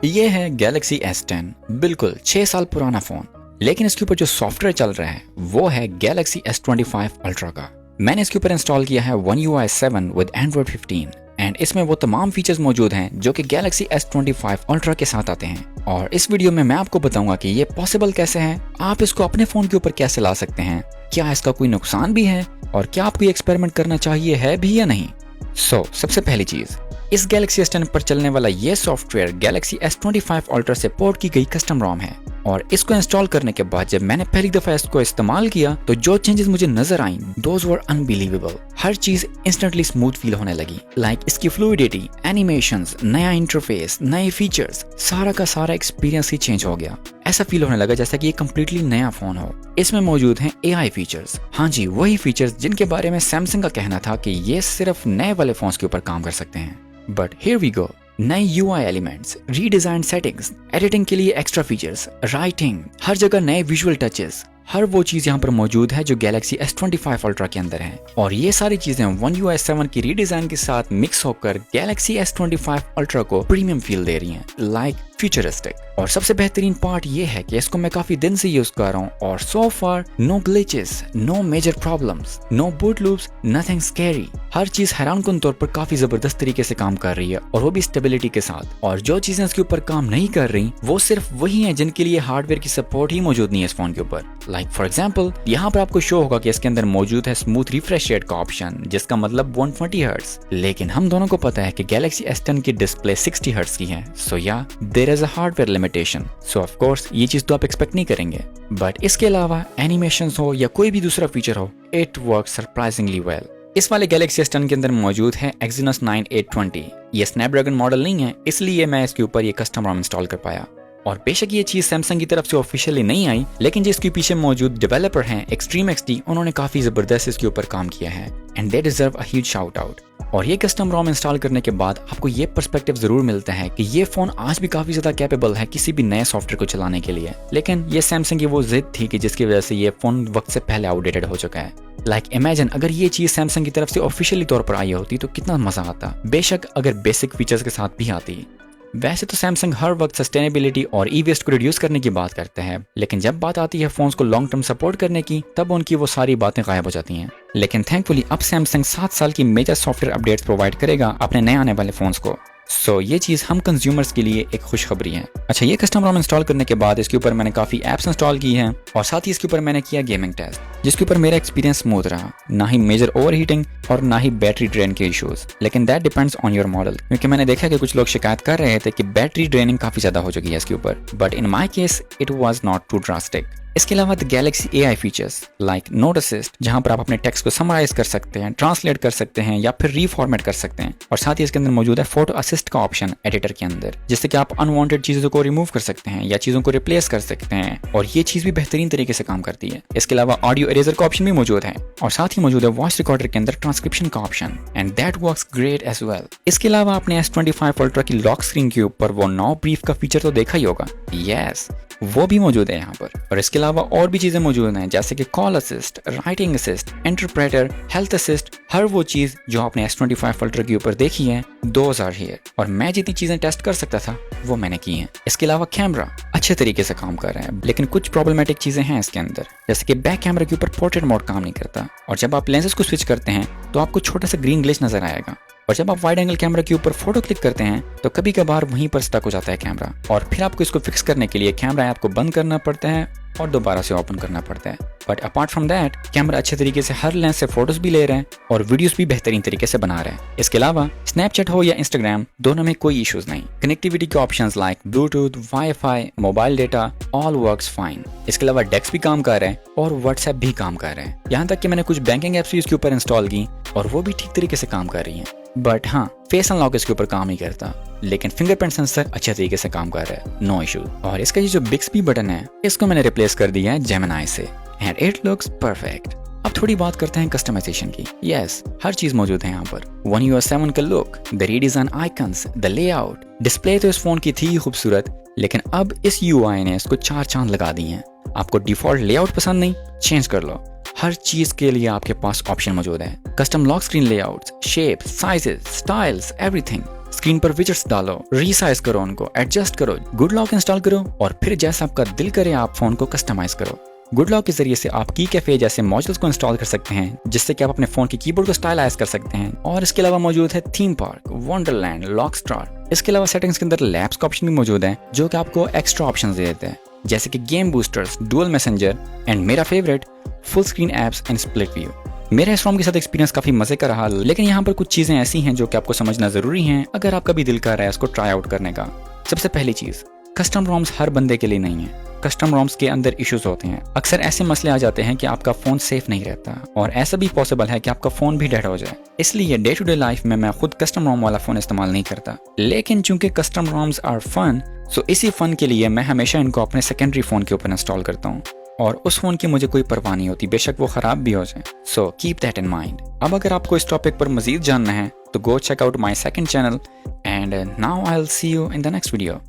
ये है Galaxy S10, बिल्कुल 6 साल पुराना फोन। लेकिन इसके ऊपर जो सॉफ्टवेयर चल रहा है वो है Galaxy S25 Ultra का। मैंने इसके ऊपर इंस्टॉल किया है One UI 7 with Android 15 and इसमें वो तमाम फीचर्स मौजूद हैं जो कि Galaxy S25 Ultra के साथ आते हैं। और इस वीडियो में मैं आपको बताऊंगा कि ये पॉसिबल कैसे है, आप इसको अपने फोन के ऊपर कैसे ला सकते हैं, क्या इसका कोई नुकसान भी है और क्या आपको ये एक्सपेरिमेंट करना चाहिए है भी या नहीं। सबसे पहली चीज, इस Galaxy S10 पर चलने वाला ये सॉफ्टवेयर Galaxy S25 Ultra से पोर्ट की गई कस्टम रोम है और इसको इंस्टॉल करने के बाद जब मैंने पहली दफा इसको इस्तेमाल किया तो जो चेंजेस मुझे नजर आई दोज वर अनबिलीवेबल। हर चीज इंस्टेंटली स्मूथ फील होने लगी। इसकी फ्लूइडिटी, एनिमेशंस, नया इंटरफेस, नए फीचर्स, सारा का सारा एक्सपीरियंस ही चेंज हो गया। ऐसा फील होने लगा जैसा कि ये कम्प्लीटली नया फोन हो। इसमें मौजूद हैं AI फीचर्स, हाँ जी वही फीचर्स जिनके बारे में सैमसंग का कहना था कि ये सिर्फ नए वाले फोन्स के ऊपर काम कर सकते हैं। बट हियर वी गो, नए UI elements, redesign settings, editing के लिए एक्स्ट्रा फीचर्स, राइटिंग, हर जगह नए विजुअल टचेस, हर वो चीज यहाँ पर मौजूद है जो Galaxy S25 Ultra के अंदर है। और ये सारी चीजें One UI 7 की रीडिजाइन के साथ मिक्स होकर Galaxy S25 Ultra को प्रीमियम फील दे रही हैं, फ्यूचरिस्टिक। और सबसे बेहतरीन पार्ट ये है कि इसको मैं काफी दिन से यूज कर रहा हूँ और so far no glitches, no major problems, no boot loops, nothing scary. हर चीज हैरानकुन तौर पर काफी जबरदस्त तरीके से काम कर रही है और वो भी स्टेबिलिटी के साथ। और जो चीजें इसके ऊपर काम नहीं कर रही वो सिर्फ वही हैं जिनके लिए हार्डवेयर की सपोर्ट ही मौजूद नहीं है इस फोन के ऊपर। फॉर एग्जाम्पल यहाँ पर आपको शो होगा कि इसके अंदर मौजूद है स्मूथ रिफ्रेश रेट का ऑप्शन जिसका मतलब 120 हर्ट्ज। लेकिन हम दोनों को पता है कि Galaxy S10 की डिस्प्ले 60 हर्ट्ज की है। सो या there is a hardware limitation. So of course ये चीज तो आप एक्सपेक्ट नहीं करेंगे। बट इसके अलावा एनिमेशंस हो या कोई भी दूसरा फीचर हो, इट वर्क्स सरप्राइजिंगली वेल। इस वाले Galaxy S10 के अंदर मौजूद है Exynos 9820। ये स्नैपड्रैगन मॉडल नहीं है, इसलिए मैं इसके ऊपर ये कस्टम रोम इंस्टॉल कर पाया। और बेशक ये चीज सैमसंग की तरफ से ऑफिशियली नहीं आई, लेकिन जिसके पीछे मौजूद डेवलपर हैं Extreme XD, उन्होंने काफी जबरदस्त इसके ऊपर काम किया है and they deserve a huge shout out. और ये कस्टम रोम इंस्टॉल करने के बाद आपको ये पर्सपेक्टिव जरूर मिलता है कि ये फोन आज भी काफी ज्यादा कैपेबल है किसी भी नए सॉफ्टवेयर को चलाने के लिए। लेकिन ये सैमसंग की वो जिद थी कि जिसकी वजह से ये फोन वक्त से पहले आउटडेटेड हो चुका है। इमेजिन अगर ये चीज सैमसंग की तरफ से ऑफिशियली तौर पर आई होती तो कितना मजा आता, बेशक अगर बेसिक फीचर्स के साथ भी आती। वैसे तो सैमसंग हर वक्त सस्टेनेबिलिटी और ई वेस्ट को रिड्यूस करने की बात करते हैं, लेकिन जब बात आती है फोन्स को लॉन्ग टर्म सपोर्ट करने की तब उनकी वो सारी बातें गायब हो जाती हैं। लेकिन थैंकफुली अब सैमसंग 7 साल की मेजर सॉफ्टवेयर अपडेट्स प्रोवाइड करेगा अपने नए आने वाले फोन्स को। ये चीज हम कंज्यूमर्स के लिए एक खुशखबरी है। अच्छा, ये कस्टम रोम इंस्टॉल करने के बाद इसके ऊपर मैंने काफी एप्स इंस्टॉल की हैं और साथ ही इसके ऊपर मैंने किया गेमिंग टेस्ट, जिसके ऊपर मेरा एक्सपीरियंस स्मूथ रहा, ना ही मेजर ओवरहीटिंग और ना ही बैटरी ड्रेन के इश्यूज। लेकिन that depends on your model, क्योंकि मैंने देखा कि कुछ लोग शिकायत कर रहे थे कि बैटरी ड्रेनिंग काफी ज्यादा हो चुकी है इसके ऊपर, but in my case it was not too drastic. इसके अलावा Galaxy AI features note assist, जहां पर आप अपने टेक्स्ट को समराइज कर सकते हैं, ट्रांसलेट कर सकते हैं या फिर रीफॉर्मेट कर सकते हैं। और साथ ही इसके अंदर मौजूद है फोटो असिस्ट का ऑप्शन एडिटर के अंदर, जिससे कि आप अनवांटेड चीजों को रिमूव कर सकते हैं या चीजों को रिप्लेस कर सकते हैं और ये चीज भी बेहतरीन तरीके से काम करती है। इसके अलावा ऑडियो इरेजर का ऑप्शन भी मौजूद है और साथ ही मौजूद है वॉइस रिकॉर्डर के अंदर ट्रांसक्रिप्शन का option and that works great as well. इसके अलावा आपने S25 Ultra की लॉक स्क्रीन के ऊपर वो नाउ ब्रीफ का फीचर तो देखा ही होगा, यस वो भी मौजूद है यहाँ पर। और इसके अलावा और भी चीजें मौजूद हैं जैसे कि call assist, writing assist, interpreter, health assist, हर वो चीज जो आपने S25 Ultra के ऊपर देखी है दोज आर हियर। और मैं जितनी चीजें टेस्ट कर सकता था वो मैंने की हैं। इसके अलावा कैमरा अच्छे तरीके से काम कर रहा है, लेकिन कुछ प्रॉब्लमेटिक चीजें हैं इसके अंदर, जैसे कि बैक कैमरा के ऊपर पोर्ट्रेट मोड काम नहीं करता और जब आप लेंसेज को स्विच करते हैं तो आपको छोटा सा ग्रीन ग्लिच नजर आएगा। और जब आप वाइड एंगल कैमरा के ऊपर फोटो क्लिक करते हैं तो कभी कभार वहीं पर स्टक हो जाता है कैमरा और फिर आपको इसको फिक्स करने के लिए कैमरा ऐप को बंद करना पड़ता है और दोबारा से ओपन करना पड़ता है। But apart from that camera अच्छे तरीके से हर लेंस से फोटोज भी ले रहे हैं और वीडियोस भी बेहतरीन तरीके से बना रहे हैं। इसके अलावा स्नैपचैट हो या इंस्टाग्राम, दोनों में कोई इश्यूज नहीं। कनेक्टिविटी के options Bluetooth, wifi, mobile data all works fine. इसके अलावा डेक्स भी काम कर रहे हैं और व्हाट्सएप भी काम कर रहे हैं। यहाँ तक कि मैंने कुछ बैंकिंग एप्स भी इसके ऊपर इंस्टॉल की और वो भी ठीक तरीके से काम कर रही हैं। बट हाँ, फेस अनलॉक इसके ऊपर काम नहीं करता, लेकिन फिंगरप्रिंट सेंसर अच्छे तरीके से काम कर रहा है, नो इशू। और इसका ये जो बिक्सबी बटन है इसको मैंने रिप्लेस कर दिया है जेमिनी से एंड इट लुक्स परफेक्ट। अब थोड़ी बात करते हैं कस्टमाइजेशन की। यस, हर चीज मौजूद है यहाँ पर। One UI 7 का look, the redesign icons, the layout, display तो इस फोन की थी खूबसूरत, लेकिन अब इस UI ने इसको 4 चांद लगा दिए हैं। आपको डिफॉल्ट लेआउट पसंद नहीं, चेंज कर लो। हर चीज के लिए आपके पास ऑप्शन मौजूद है। Custom lock screen layouts, shapes, sizes, styles, everything screen पर विजेट्स डालो, रीसाइज करो उनको, एडजस्ट करो, गुड लॉक इंस्टॉल करो और फिर जैसा आपका दिल करे आप फोन को कस्टमाइज करो। गुड लॉक के जरिए से आप की कैफे जैसे मॉड्यूल्स को इंस्टॉल कर सकते हैं जिससे कि आप अपने फोन के कीबोर्ड को स्टाइलाइज कर सकते हैं। और इसके अलावा मौजूद है थीम पार्क, वंडरलैंड, लॉकस्टार। इसके अलावा सेटिंग्स के अंदर लैब्स का ऑप्शन भी मौजूद है जो कि आपको एक्स्ट्रा ऑप्शन दे देते हैं जैसे कि game boosters, dual messenger and मेरा favourite full screen apps and split view. मेरा इस ROM के साथ एक्सपीरियंस काफी मजे का रहा, लेकिन यहाँ पर कुछ चीजें ऐसी हैं जो कि आपको समझना जरूरी हैं अगर आपका भी दिल कर रहा है इसको ट्राई आउट करने का। सबसे पहली चीज, कस्टम ROMs हर बंदे के लिए नहीं है। कस्टम ROMs के अंदर इश्यूज होते हैं। अक्सर ऐसे मसले आ जाते हैं कि आपका फोन सेफ नहीं रहता और ऐसा भी पॉसिबल है कि आपका फोन भी डेड हो जाए। इसलिए डे टू डे लाइफ में मैं खुद कस्टम ROM वाला फोन इस्तेमाल नहीं करता, लेकिन चूंकि कस्टम ROMs आर फन, सो इसी फन के लिए मैं हमेशा इनको अपने सेकेंडरी फोन के ऊपर इंस्टॉल करता हूँ और उस फोन की मुझे कोई परवाह नहीं होती, बेशक वो खराब भी हो जाए। So keep that in mind. अब अगर आपको इस टॉपिक पर मजीद जानना है तो go check out my second channel and now I will see you in the next video.